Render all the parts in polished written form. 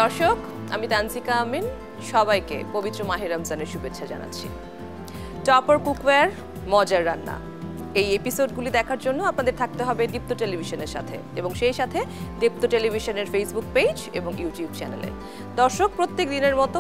দর্শক, আমি তানজিকা আমিন, সবাইকে পবিত্র মাহে রমজানের শুভেচ্ছা জানাচ্ছি। টপার কুকওয়্যার, মজার রান্না, এই এপিসোডগুলি দেখার জন্য আপনাদের থাকতে হবে দীপ্ত টেলিভিশনের সাথে এবং সেই সাথে দীপ্ত টেলিভিশনের ফেসবুক পেজ এবং ইউটিউব চ্যানেলে। দর্শক, প্রত্যেক দিনের মতো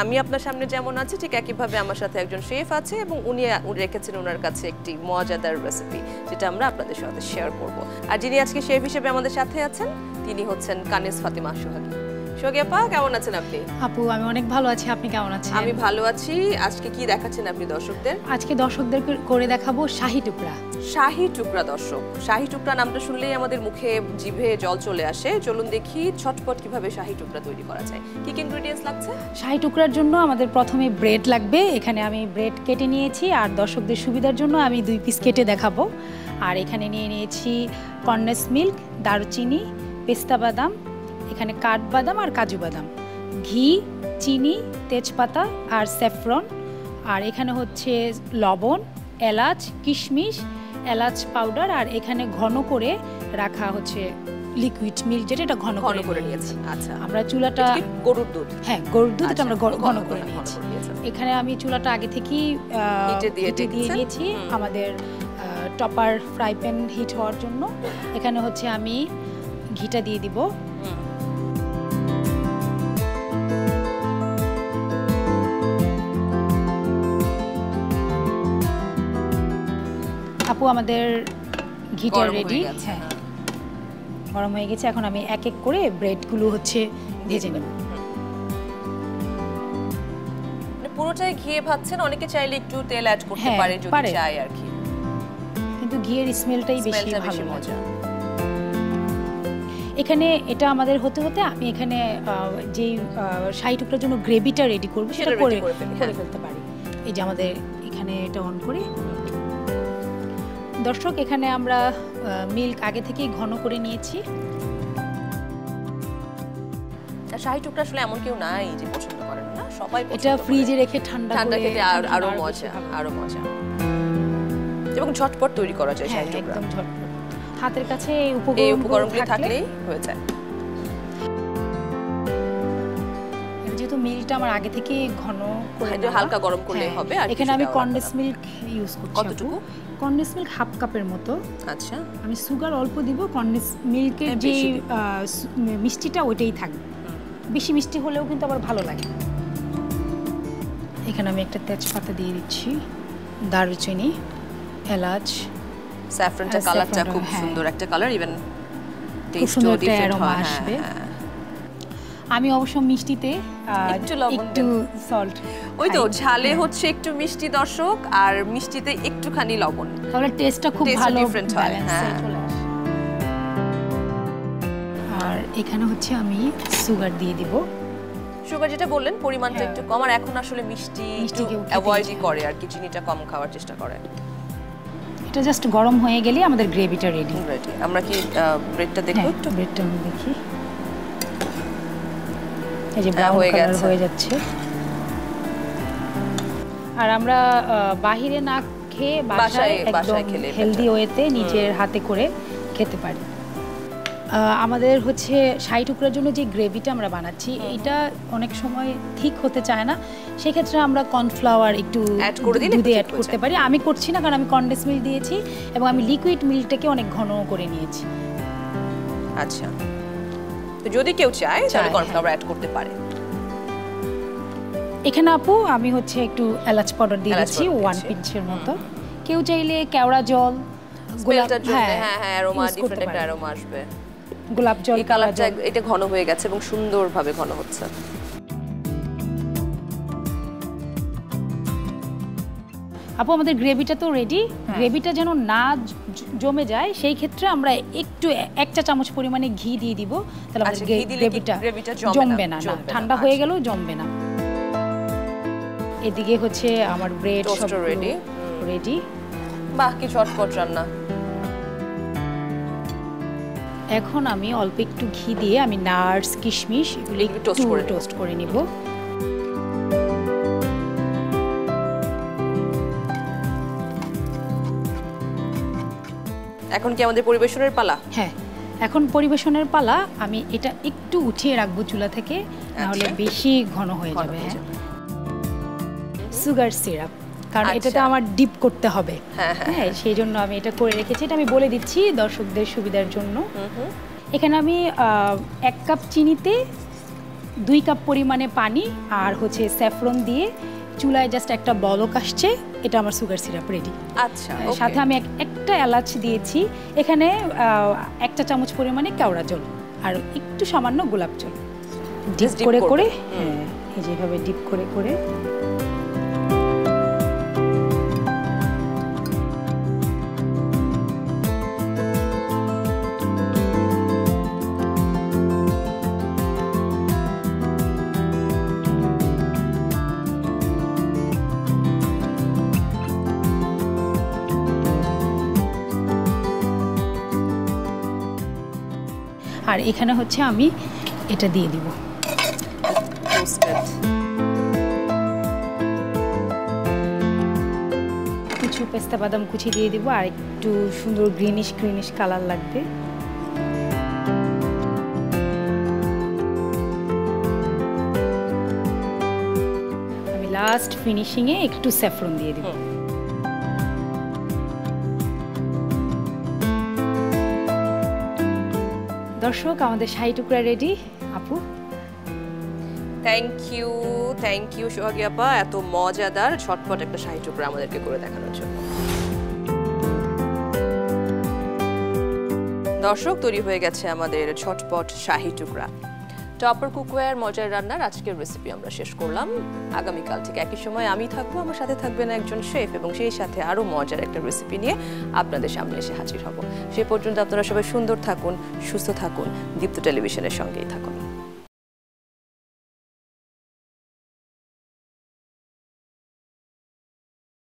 আমি আপনার সামনে যেমন আছি ঠিক একইভাবে আমার সাথে একজন শেফ আছে এবং উনি রেখেছেন ওনার কাছে একটি মজাদার রেসিপি, যেটা আমরা আপনাদের সাথে শেয়ার করব। আর যিনি আজকে শেফ হিসেবে আমাদের সাথে আছেন তিনি হচ্ছেন কানিজ ফাতিমা সোহাগী। সোহাগী আপা, কেমন আছেন আপনি? আপু, আমি অনেক ভালো আছি, আপনি কেমন আছেন? আমি ভালো আছি। আজকে কি দেখাচ্ছেন আপনি দর্শকদের? আজকে দর্শকদের করে দেখাবো শাহী টুকরা। শাহী টুকরা। দর্শক, শাহী টুকরা নামটা শুনলেই আমাদের মুখে জিভে জল চলে আসে। চলুন দেখি ঝটপট কিভাবে শাহী টুকরা তৈরি করা যায়। কি কি ইনগ্রেডিয়েন্টস লাগছে? শাহী টুকরার জন্য আমাদের প্রথমে ব্রেড লাগবে। এখানে আমি ব্রেড কেটে নিয়েছি, আর দর্শকদের সুবিধার জন্য আমি 2 পিস কেটে দেখাবো। আর এখানে নিয়ে নিয়েছি কন্ডেন্স মিল্ক, দারুচিনি, পেস্তা বাদাম, এখানে কাঠবাদাম আর কাজু বাদাম, ঘি, চিনি, তেজপাতা আর স্যাফরন। আর এখানে হচ্ছে লবণ, এলাচ, কিশমিশ, এলাচ পাউডার, আর এখানে ঘন করে রাখা হচ্ছে লিকুইড মিল্ক, যেটা এটা ঘন করে নিয়েছি। আচ্ছা, আমরা চুলাটা গরুর দুধ, হ্যাঁ গরুর দুধ, এটা আমরা ঘন করে নিয়েছি। এখানে আমি চুলাটা আগে থেকেই দিয়ে নিয়েছি আমাদের টপার ফ্রাই প্যান হিট হওয়ার জন্য। এখানে হচ্ছে আমি ঘিটা দিয়ে দিব। আপু, আমাদের ঘিটা রেডি, হ্যাঁ গরম হয়ে গেছে। এখন আমি এক এক করে ব্রেডগুলো হচ্ছে ভেজে নেব। পুরোটাই ঘিয়ে ভাজছেন, অনেকে চাইলে একটু তেল অ্যাড করতে পারে যদি চায় আর কি, কিন্তু ঘিয়ের স্মেলটাই বেশি ভালো মজা। এখানে এটা আমাদের হতে হতে আমি এখানে যে শাহী টুকরার জন্য গ্রেভিটা রেডি করব সেটা করে ফেলতে পারি। এই যে আমাদের এখানে এটা অন করে। দর্শক, এখানে আমরা মিল্ক আগে থেকেই ঘন করে নিয়েছি। শাহী টুকরা আসলে এমন কেউ নাই যে পছন্দ করে না, সবাই এটা ফ্রিজে রেখে ঠান্ডা খেতে আরো মজা এবং ঝটপট তৈরি করা যায় শাহী টুকরা। একদম ঝটপট, হাতের কাছে এই উপকরণগুলো থাকলেই হয়ে যায়। যেহেতু মিল্কটা আমার আগে থেকে ঘন করে হালকা গরম করলেই হবে। আর এখানে আমি কন্ডেন্স মিল্ক ইউজ করছি। কতটুকু? কন্ডেন্স মিল্ক হাফ কাপের মতো। আচ্ছা, আমি সুগার অল্প দিব। কন্ডেন্স মিল্কের যে মিষ্টিটা ওইটাই থাকবে, বেশি মিষ্টি হলেও কিন্তু আবার ভালো লাগে। এখানে আমি একটা তেজপাতা দিয়ে দিচ্ছি, দারুচিনি, এলাচ, স্যাফরনটা কালারটা খুব সুন্দর একটা কালার, ইভেন টেস্টও ডিফারেন্ট আসবে। আমি অবশ্য মিষ্টিতে একটু সল্ট, ওই তো ঝালে হচ্ছে একটু মিষ্টি দর্শক, আর মিষ্টিতে একটুখানি লবণ, তাহলে টেস্টটা খুব ভালো ডিফারেন্ট হয়। আর এখানে হচ্ছে আমি সুগার দিয়ে দিব। সুগার যেটা বললেন পরিমাণটা একটু কম, আর এখন আসলে মিষ্টি অ্যাভয়েডই করে আর কি, চিনিটা কম খাওয়ার চেষ্টা করে। এটা জাস্ট গরম হয়ে গেলে আমাদের গ্রেভিটা রেডি। আমরা কি ব্রেডটা দেখব? একটু ব্রেডটা আমি দেখি। এই যে ব্রাউন কালার হয়ে যাচ্ছে। আর আমরা বাহিরে না খেয়ে বাসায় একদম হেলদি ওয়েতে নিজের হাতে করে খেতে পারি। আমাদের হচ্ছে শাহী টুকরার জন্য যে গ্রেভিটা আমরা বানাচ্ছি, এটা অনেক সময় ঠিক হতে চায় না, সেক্ষেত্রে আমরা কর্নফ্লাওয়ার একটু দুধে অ্যাড করতে পারি। আমি করছি না, কারণ আমি কন্ডেন্স মিল্ক দিয়েছি এবং আমি লিকুইড মিল্কটাকে অনেক ঘন করে নিয়েছি। আচ্ছা, তো যদি কেউ চায় তাহলে কর্নফ্লাওয়ার অ্যাড করতে পারে। এখানে আপু আমি হচ্ছে একটু এলাচ পাউডার দিয়ে দিচ্ছি 1 পিঞ্চের মতো। কেউ চাইলে কেওড়া জল, গোলাপের জন্য অ্যারোমা, ডিফারেন্ট একটা অ্যারোমা আসবে। গোলাপ জল, এই কালারটা এটা ঘন হয়ে গেছে এবং সুন্দরভাবে ঘন হচ্ছে। আপু, আমাদের গ্রেভিটা তো রেডি। গ্রেভিটা যেন না জমে যায় সেই ক্ষেত্রে আমরা একটু 1 চা চামচ পরিমাণে ঘি দিয়ে দিব, তাহলে আমাদের গ্রেভিটা জমবে না, ঠান্ডা হয়ে গেলেও জমবে না। এদিকে হচ্ছে আমার ব্রেড সব রেডি। বাহ, কি ঝটপট রান্না। এখন আমি অল্প একটু ঘি দিয়ে আমি নাটস, কিশমিশ এগুলো একটু টোস্ট করে নিব। এখন কি আমাদের পরিবেশনের পালা? হ্যাঁ, এখন পরিবেশনের পালা। আমি এটা একটু উঠিয়ে রাখবো চুলা থেকে, নাহলে বেশি ঘন হয়ে যাবে। সুগার সিরাপ, কারণ এটাতে আমার ডিপ করতে হবে। হ্যাঁ, সেই জন্য আমি এটা করে রেখেছি। এটা আমি বলে দিচ্ছি দর্শকদের সুবিধার জন্য। এখানে আমি 1 কাপ চিনিতে 2 কাপ পরিমাণে পানি আর হচ্ছে স্যাফরন দিয়ে চুলায় জাস্ট একটা বলক আসছে, এটা আমার সুগার সিরাপ রেডি। আচ্ছা, সাথে আমি একটা এলাচ দিয়েছি, এখানে 1 চা চামচ পরিমাণে কেওড়া জল আর একটু সামান্য গোলাপ জল। ডিপ করে করে, হ্যাঁ, এই যেভাবে ডিপ করে করে আর এখানে হচ্ছে আমি এটা দিয়ে দিব কিছু পেস্তা বাদাম কুচি দিয়ে দিব, আর একটু সুন্দর গ্রিনিশ কালার লাগবে। আমি লাস্ট ফিনিশিংয়ে একটু স্যাফরন দিয়ে দিব। দর্শক, আমাদের শাহী টুকরা রেডি। আপু, থ্যাংক ইউ সোহাগী আপা, এত মজাদার ঝটপট একটা শাহী টুকরা আমাদেরকে করে দেখানোর জন্য। দর্শক, তৈরি হয়ে গেছে আমাদের ঝটপট শাহী টুকরা। টপার কুকওয়্যার মজার রান্নার আজকের রেসিপি আমরা শেষ করলাম। আগামীকাল থেকে একই সময় আমি থাকবো, আমার সাথে থাকবেন একজন শেফ, এবং সেই সাথে আরও মজার একটা রেসিপি নিয়ে আপনাদের সামনে এসে হাজির হব। সে পর্যন্ত আপনারা সবাই সুন্দর থাকুন, সুস্থ থাকুন, দীপ্ত টেলিভিশনের সঙ্গেই থাকুন।